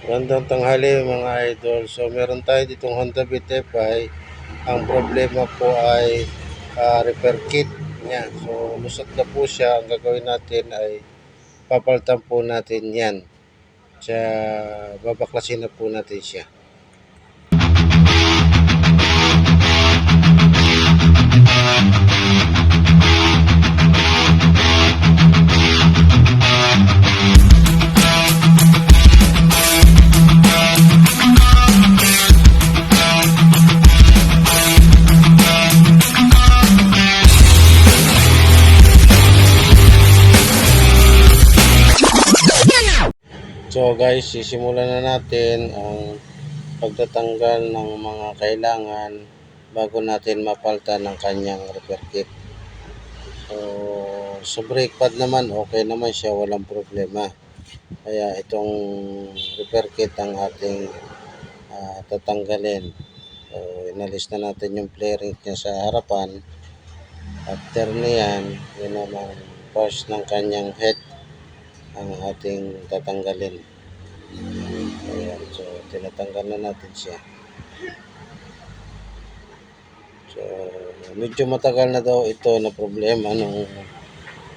Magandang tanghali mga idol. So meron tayo ditong Honda Beat FI. Ang problema po ay repair kit niya. So lusot na po siya. Ang gagawin natin ay papalitan po natin yan. Kaya babaklasin na po natin siya. So guys, sisimulan na natin ang pagtatanggal ng mga kailangan bago natin mapalitan ng kanyang repair kit. So sa brake pad naman, okay naman siya, walang problema. Kaya itong repair kit ang ating tatanggalin. So inalis na natin yung flaring niya sa harapan. After niyan, yun naman first ng kanyang head ang ating tatanggalin. Ayan, so tinatanggal na natin siya. So medyo matagal na daw ito na problema ng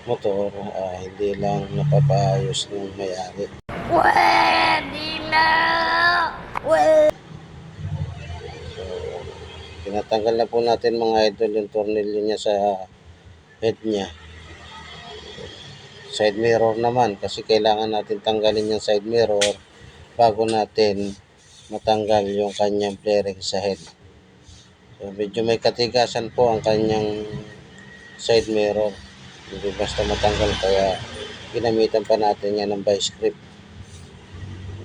motor, hindi lang napapaayos ng may-ari. Pwede na! So tinatanggal na po natin mga idol yung tornilyo niya sa head niya. Side mirror naman, kasi kailangan natin tanggalin yung side mirror bago natin matanggal yung kanyang flaring sa head. So medyo may katigasan po ang kanyang side mirror, hindi basta matanggal, kaya ginamitan pa natin yan ng vice grip,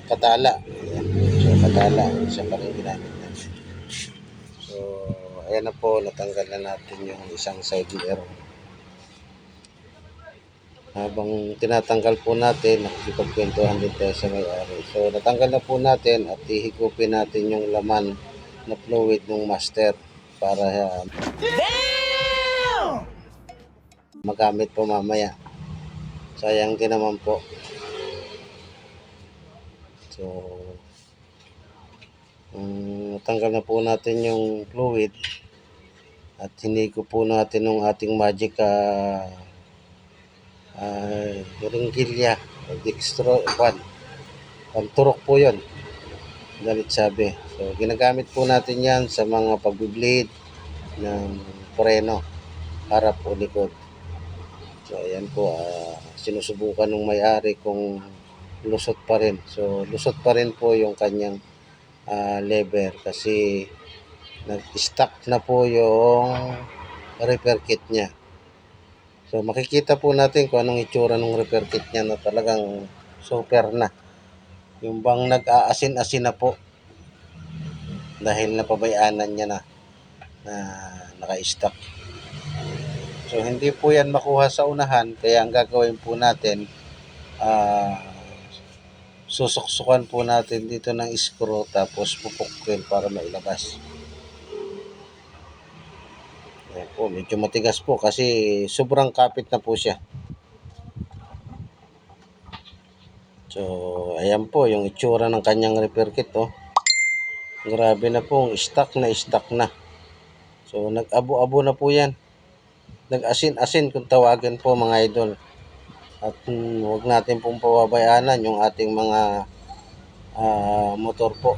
katala. Ayan. So katala, isa pa rin ginamit natin. So ayan na po, natanggal na natin yung isang side mirror. Habang tinatanggal po natin, nakikipagkwentuhan din tayo sa may-ari. So natanggal na po natin at ihigupin natin yung laman na fluid ng master para magamit po mamaya. Sayang din naman po. So natanggal na po natin yung fluid at hinigo po natin ng ating magic ringgilya, dextro, panturok po yun, dalit sabi. So ginagamit po natin yan sa mga pagbiblade ng preno, harap o likod. So ayan po, sinusubukan ng may-ari kung lusot pa rin. So lusot pa rin po yung kanyang lever kasi nag-stuck na po yung repair kit niya. So makikita po natin kung anong itsura ng repair kit niya na talagang super na. Yung bang nag-aasin-asin na po dahil napabayaanan niya na naka-stock. So hindi po yan makuha sa unahan, kaya ang gagawin po natin, susuksukan po natin dito ng screw tapos pupukin para mailabas. Ayan po, medyo matigas po kasi sobrang kapit na po siya. So ayan po yung itsura ng kanyang repair kit. Grabe na po, stock na. So nag-abo-abo na po yan, nag-asin-asin kung tawagin po mga idol. At huwag natin pong pababayaanan yung ating mga motor po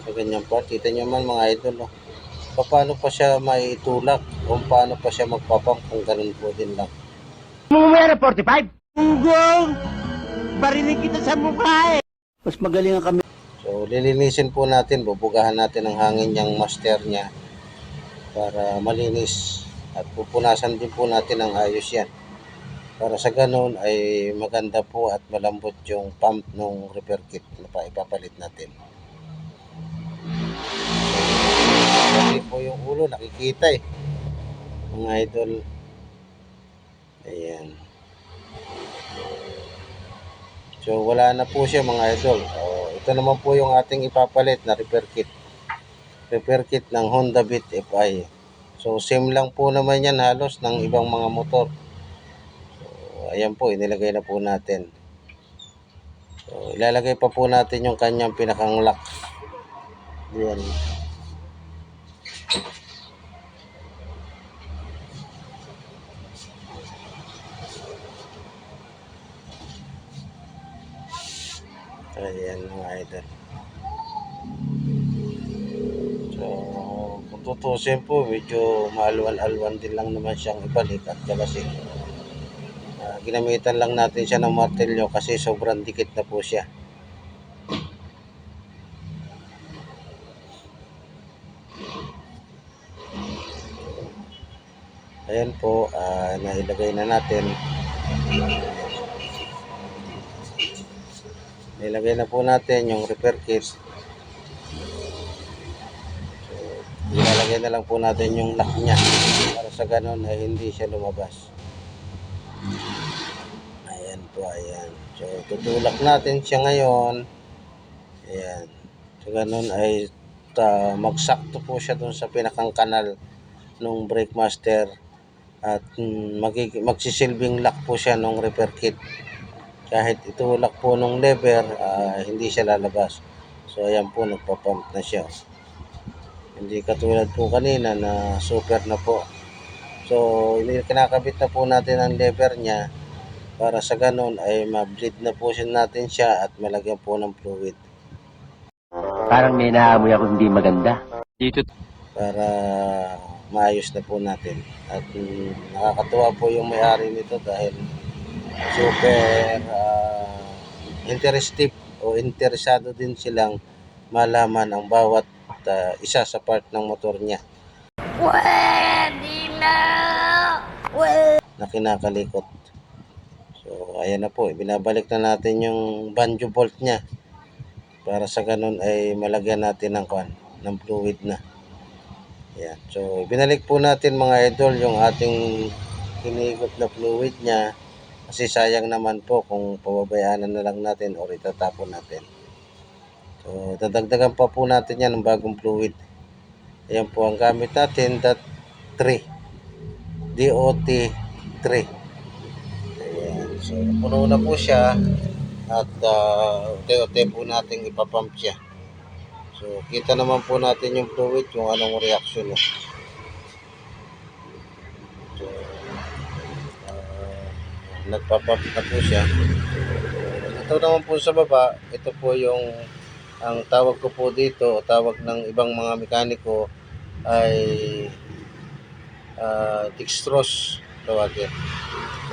sa ganyan part. Kita nyo man mga idol, paano pa siya maitulak o paano pa siya magpapump kung ganun po din lang. Mumaya na 45? Unggong! Barinig kita sa mukha eh! Mas magaling kami. So lilinisin po natin, bubugahan natin ang hangin niyang master niya para malinis. At pupunasan din po natin ang ayos yan. Para sa ganun ay maganda po at malambot yung pump ng repair kit na ipapalit natin. Kasi po yung ulo nakikita mga idol. Ayan. So wala na po siya mga idol. Ito naman po yung ating ipapalit na repair kit. Repair kit ng Honda Beat FI. So same lang po naman yan halos ng ibang mga motor. So ayan po, inilagay na po natin. So, ilalagay pa po natin yung kanyang pinakang lock. Yan. Ayan mga idol. So, kung tutusin po, medyo maalwan-alwan din lang naman siyang ibalik at kasi ginamitan lang natin siya ng martilyo kasi sobrang dikit na po siya. Ayan po, nailagay na natin. Nilagay na po natin yung repair kit. Ilalagay na lang po natin yung lock niya para sa ganun ay hindi siya lumabas. Ayan po, ayan. So, tutulak natin siya ngayon. Ayan. So, ganun ay magsakto po siya dun sa pinakang kanal ng brake master at magsisilbing lock po siya ng repair kit. Kahit itulak po ng lever, hindi siya lalabas. So, ayan po, nagpapump na siya. Hindi katulad po kanina na super na po. So, kinakabit na po natin ang lever niya para sa ganun ay ma-bleed na po natin siya at malagyan po ng fluid. Parang may naamoy ako hindi maganda. Dito. Para maayos na po natin. At nakakatuwa po yung may-ari nito dahil super interesado din silang malaman ang bawat isa sa part ng motor niya Pwede na! na kinakalikot. So, ayan na po. Binabalik na natin yung banjo bolt niya para sa ganun ay malagyan natin ng fluid na. Ayan. So, binalik po natin mga idol yung ating hinigot na fluid niya kasi sayang naman po kung pababayaan na lang natin o itatapon natin. So, dadagdagan pa po natin yan ng bagong fluid. Ayan po ang gamit natin, DOT 3. Ayan. So, puno na po siya at unti-unti po natin ipapump siya. So, kita naman po natin yung fluid, yung anong reaction niya. So, nagpapump na po siya. Ito naman po sa baba, ito po yung ang tawag ko po dito, tawag ng ibang mga mekaniko ay dextrose tawagin.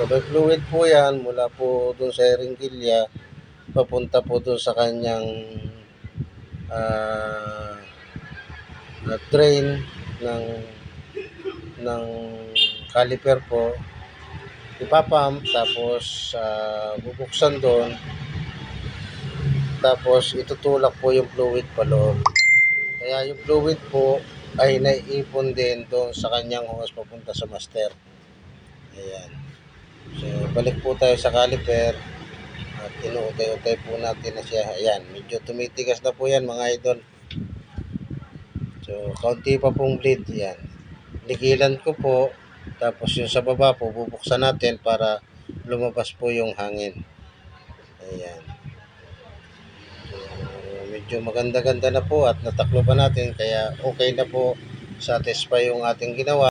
So, may fluid po yan mula po dun sa ringgilya papunta po dun sa kanyang drain ng caliper po, ipapump tapos bubuksan doon tapos itutulak po yung fluid paloob. Kaya yung fluid po ay naiipon din doon sa kanyang hose papunta sa master. Ayan. So, balik po tayo sa caliper at inuutay-utay po natin na siya. Ayan, medyo tumitigas na po yan mga idol. So, kaunti pa pong bleed. Ayan. Ligilan ko po. Tapos yung sa baba po, bubuksan natin para lumabas po yung hangin. Ayan. So, medyo maganda-ganda na po at nataklo pa natin. Kaya okay na po. Satisfy yung ating ginawa.